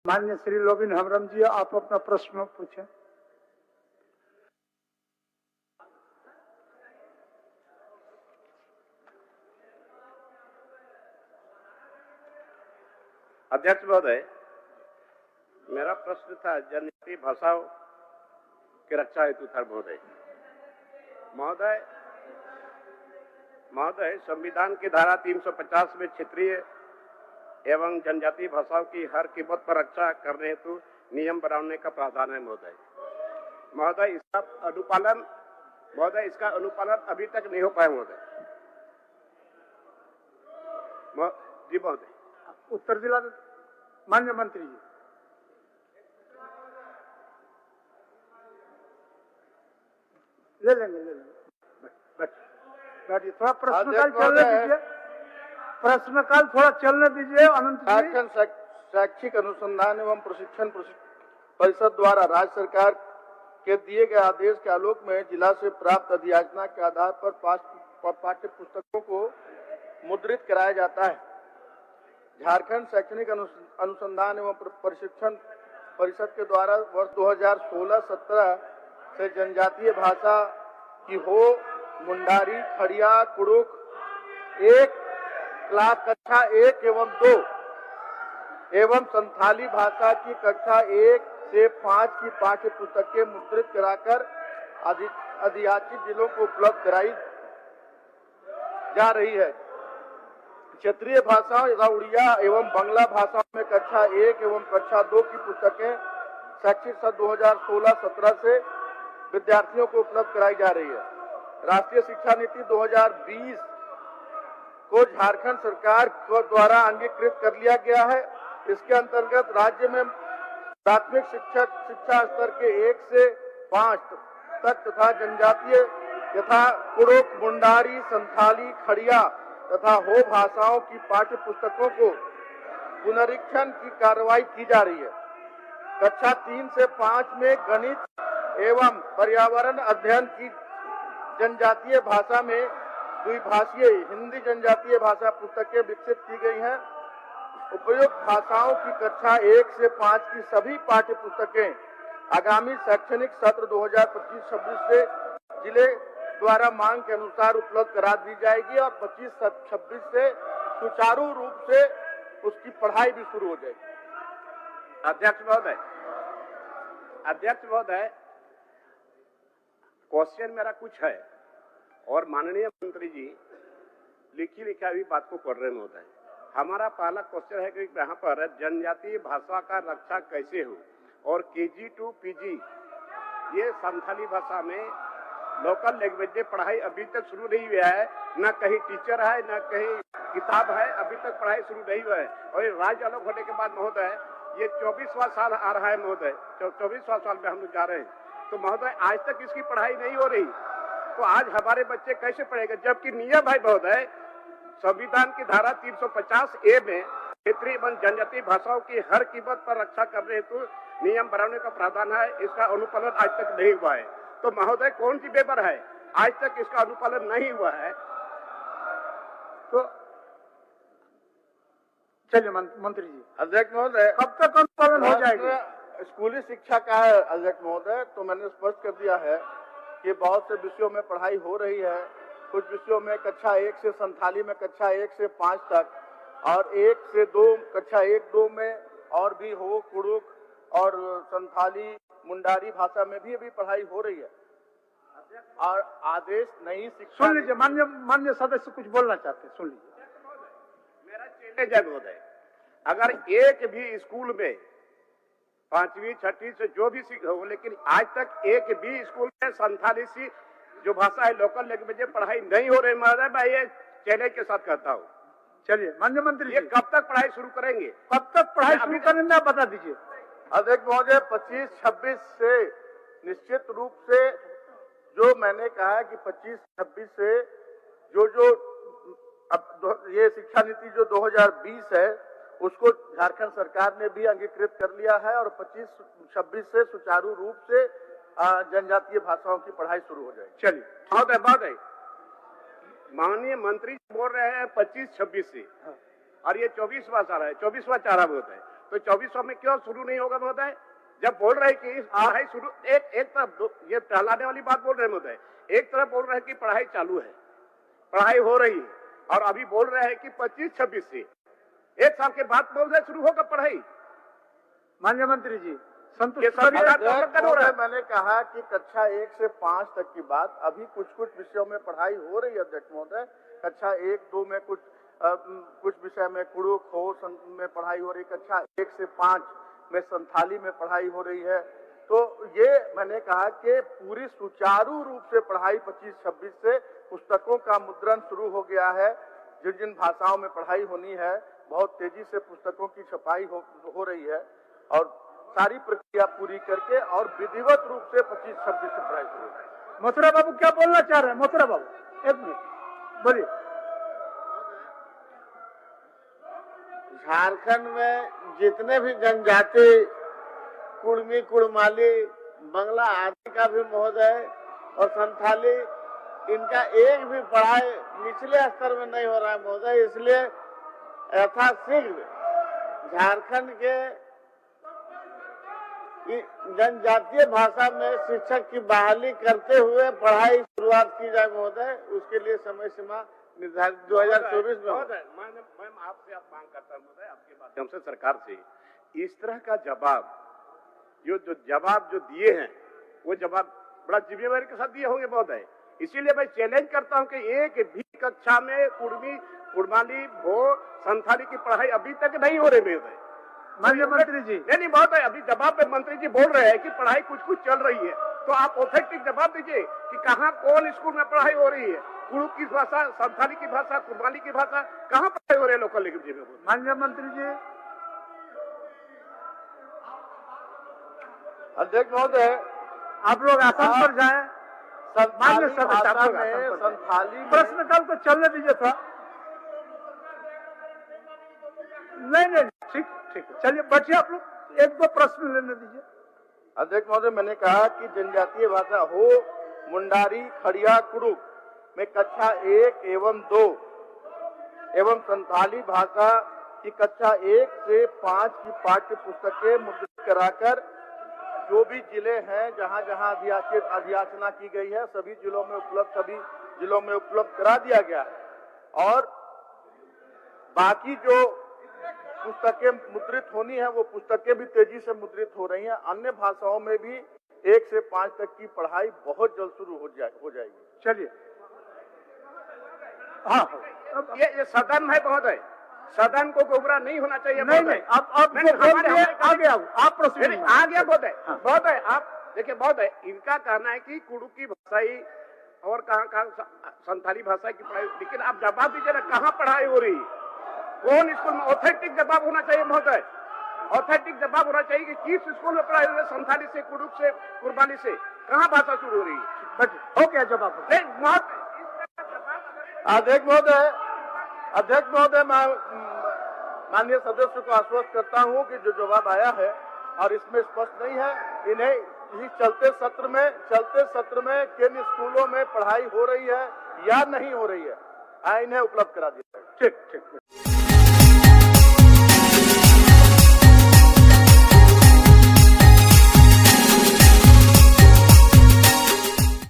मान्य श्री लोबिन हेम्ब्रम जी, आप अपना प्रश्न पूछें। अध्यक्ष महोदय, मेरा प्रश्न था जनजातीय भाषाओं की रक्षा हेतु था। महोदय संविधान की धारा 350 में क्षेत्रीय एवं जनजातीय भाषाओं की हर कीमत पर रक्षा करने हेतु नियम बनाने का प्रावधान है। महोदय इसका अनुपालन अभी तक नहीं हो पाया। जी महोदय, उत्तर दिला मान्य मंत्री जी। ले लेंगे। बैठिए, थोड़ा प्रश्नकाल चलने दीजिए। प्रश्नकाल थोड़ा चलने दीजिए। अनंत जी, झारखंड शैक्षिक अनुसंधान एवं प्रशिक्षण परिषद द्वारा राज्य सरकार के दिए गए आदेश के आलोक में जिला से प्राप्त अधियाचना के आधार पर पाठ्य पुस्तकों को मुद्रित कराया जाता है। झारखंड शैक्षणिक अनुसंधान एवं प्रशिक्षण परिषद के द्वारा वर्ष 2016-17 से जनजातीय भाषा की हो, मुंडारी, खड़िया, कुड़ुक एक क्लास कक्षा 1 एवं 2 एवं संथाली भाषा की कक्षा 1 से 5 की पाठ्य पुस्तकें मुद्रित कराकर अधियाचित जिलों को उपलब्ध कराई जा रही है। क्षेत्रीय भाषाओं तथा उड़िया एवं बांग्ला भाषाओं में कक्षा 1 एवं कक्षा 2 की पुस्तकें शैक्षिक सत्र 2016-17 से विद्यार्थियों को उपलब्ध कराई जा रही है। राष्ट्रीय शिक्षा नीति 2020 को झारखंड सरकार द्वारा अंगीकृत कर लिया गया है। इसके अंतर्गत राज्य में प्राथमिक शिक्षा स्तर के 1 से 5 तक तथा जनजातीय तथा कुड़ुक, मुंडारी, संथाली, खड़िया तथा हो भाषाओं की पाठ्य पुस्तकों को पुनरीक्षण की कार्रवाई की जा रही है। कक्षा 3 से 5 में गणित एवं पर्यावरण अध्ययन की जनजातीय भाषा में द्विभाषीय हिंदी जनजातीय भाषा पुस्तकें विकसित की गई हैं। उपयुक्त भाषाओं की कक्षा 1 से 5 की सभी पाठ्य पुस्तकें आगामी शैक्षणिक सत्र 2025-26 से जिले द्वारा मांग के अनुसार उपलब्ध करा दी जाएगी और 25-26 से सुचारू रूप से उसकी पढ़ाई भी शुरू हो जाएगी। अध्यक्ष महोदय, क्वेश्चन मेरा कुछ है और माननीय मंत्री जी लिखा हुई बात को पढ़ रहे महोदय। हमारा पहला क्वेश्चन है कि यहाँ पर जनजातीय भाषा का रक्षा कैसे हो और KG to PG ये संथाली भाषा में लोकल लैंग्वेज में पढ़ाई अभी तक शुरू नहीं हुआ है। न कहीं टीचर है न कहीं किताब है, अभी तक पढ़ाई शुरू नहीं हुआ है। और राज्य अलग होने के बाद महोदय ये 24वां साल आ रहा है महोदय, 24वां साल में हम लोग जा रहे हैं। तो महोदय आज तक इसकी पढ़ाई नहीं हो रही, तो आज हमारे बच्चे कैसे पढ़ेंगे? जबकि नियम है महोदय, संविधान की धारा 350A में क्षेत्रीय एवं जनजातीय भाषाओं की हर कीमत पर रक्षा करने हेतु नियम बनाने का प्रावधान है। इसका अनुपालन आज तक नहीं हुआ है। तो महोदय कौन सी पेपर है, आज तक इसका अनुपालन नहीं हुआ है। तो चलिए मंत्री जी। अध्यक्ष महोदय, कब तक अनुपालन हो जाएगा? स्कूली शिक्षा का है अध्यक्ष महोदय, तो मैंने स्पष्ट कर दिया है कि बहुत से विषयों में पढ़ाई हो रही है। कुछ विषयों में कक्षा 1 से संथाली में कक्षा 1 से 5 तक और 1 से 2 कक्षा 1-2 में और भी हो, कुड़ुक और संथाली मुंडारी भाषा में भी अभी पढ़ाई हो रही है। और आदेश नई शिक्षा, सुन लीजिए, मान्य सदस्य कुछ बोलना चाहते हैं, सुन लीजिए। मेरा चैलेंज है महोदय, अगर एक भी स्कूल में 5वीं 6वीं से जो भी हो, लेकिन आज तक एक भी स्कूल में संथाली सी जो भाषा है लोकल लैंग्वेज में पढ़ाई नहीं हो रही महोदय, मैं ये चैलेंज के साथ कहता हूँ। चलिए मान्य मंत्री, ये कब तक पढ़ाई शुरू करेंगे? कब तक पढ़ाई शुरू करेंगे आप बता दीजिए। अध्यक्ष महोदय, 25-26 से निश्चित रूप से जो मैंने कहा कि 25-26 से जो अब ये शिक्षा नीति जो 2020 है उसको झारखंड सरकार ने भी अंगीकृत कर लिया है और 25-26 से सुचारू रूप से जनजातीय भाषाओं की पढ़ाई शुरू हो जाएगी। चलिए महोदय, माननीय मंत्री बोल रहे हैं 25-26 से, और ये 24वां साल है, 24वां चारा होता है। तो 2400 में क्यों शुरू नहीं होगा महोदय? जब बोल रहे कि पढ़ाई शुरू, एक तरफ ये टहलाने वाली बात बोल रहे हैं महोदय, एक तरफ बोल रहे हैं कि पढ़ाई चालू है, पढ़ाई हो रही है, और अभी बोल रहे हैं कि 25-26 से 1 साल के बाद बोल रहे शुरू होगा पढ़ाई। माननीय मंत्री जी संतुष्ट करिए। मैंने कहा कि कक्षा 1 से 5 तक की बात, अभी कुछ विषयों में पढ़ाई हो रही है अध्यक्ष महोदय। कक्षा 1-2 में कुछ विषय में कुड़ुक हो में पढ़ाई हो रही, कक्षा 1 से 5 में संथाली में पढ़ाई हो रही है। तो ये मैंने कहा कि पूरी सुचारू रूप से पढ़ाई 25-26 से पुस्तकों का मुद्रण शुरू हो गया है। जिन भाषाओं में पढ़ाई होनी है बहुत तेजी से पुस्तकों की छपाई हो रही है, और सारी प्रक्रिया पूरी करके और विधिवत रूप से 25-26 से पढ़ाई शुरू है। मथुरा बाबू क्या बोलना चाह रहे हैं? मथुरा बाबू 1 मिनट बोलिए। झारखंड में जितने भी जनजाति, कुड़मी, कुड़माली, बंगला आदि का भी महोदय और संथाली, इनका एक भी पढ़ाई निचले स्तर में नहीं हो रहा है महोदय। इसलिए यथाशीघ्र झारखंड के जनजातीय भाषा में शिक्षक की बहाली करते हुए पढ़ाई शुरुआत की जाए महोदय। उसके लिए समय सीमा निर्धारित 2024 में। मैं आपसे मांग करता हूँ महोदय, आपके माध्यम से सरकार से, इस तरह का जवाब जो दिए हैं वो जवाब बड़ा जिम्मेवारी के साथ दिए होंगे महोदय। इसीलिए मैं चैलेंज करता हूं कि एक भी कक्षा में कुड़मी, कुड़माली, भो, संथाली की पढ़ाई अभी तक नहीं हो रही है। माननीय मंत्री जी नहीं महोदय, अभी जवाब में मंत्री जी बोल रहे हैं कि पढ़ाई कुछ चल रही है, तो आप ऑथेंटिक जवाब दीजिए कि कहाँ कौन स्कूल में पढ़ाई हो रही है। कुड़ुक की भाषा, संथाली की भाषा, कुड़माली की भाषा, कहाँ पढ़ाई हो रही है लोकल लैंग्वेज में? माननीय मंत्री जी। अध्यक्ष महोदय, आप लोग आसन पर जाएं। संथाली भाषा में, संथाली में प्रश्नकाल को चलने दीजिए था। नहीं ठीक चलिए बैठिए, आप लोग 1-2 प्रश्न लेने दीजिए। अध्यक्ष महोदय, मैंने कहा कि जनजातीय भाषा हो मुंडारी, खड़िया, कुड़ुक में कक्षा 1 एवं 2 एवं संथाली भाषा की कक्षा 1 से 5 की पाठ्य पुस्तकें मुद्रित कराकर जो भी जिले हैं जहां अधियाचना की गई है सभी जिलों में उपलब्ध करा दिया गया है, और बाकी जो पुस्तकें मुद्रित होनी है वो पुस्तकें भी तेजी से मुद्रित हो रही हैं। अन्य भाषाओं में भी 1 से 5 तक की पढ़ाई बहुत जल्द शुरू हो जाएगी। चलिए, हाँ ये सदन है महोदय, सदन को गुमराह नहीं होना चाहिए। नहीं आप आगे आओ, आप प्रश्न आ गया महोदय। आप देखिए महोदय, इनका कहना है कि कुड़ुक की भाषाई और कहाँ संथाली भाषा की पढ़ाई, लेकिन आप जवाब दीजिए ना, कहाँ पढ़ाई हो रही है, कौन स्कूल में? ऑथेंटिक जवाब होना चाहिए महोदय, ऑथेंटिक जवाब होना चाहिए कि किस स्कूल में पढ़ाई हो रही है, संथाली से, कुड़ुक से, कुर्बानी से, कहाँ भाषा शुरू हो रही है? हो गया जवाब। अध्यक्ष महोदय, मैं माननीय सदस्य को आश्वस्त करता हूं कि जो जवाब आया है और इसमें स्पष्ट नहीं है, इन्हें इसी चलते सत्र में किन स्कूलों में पढ़ाई हो रही है या नहीं हो रही है, इन्हें उपलब्ध करा दिया जाएगा। ठीक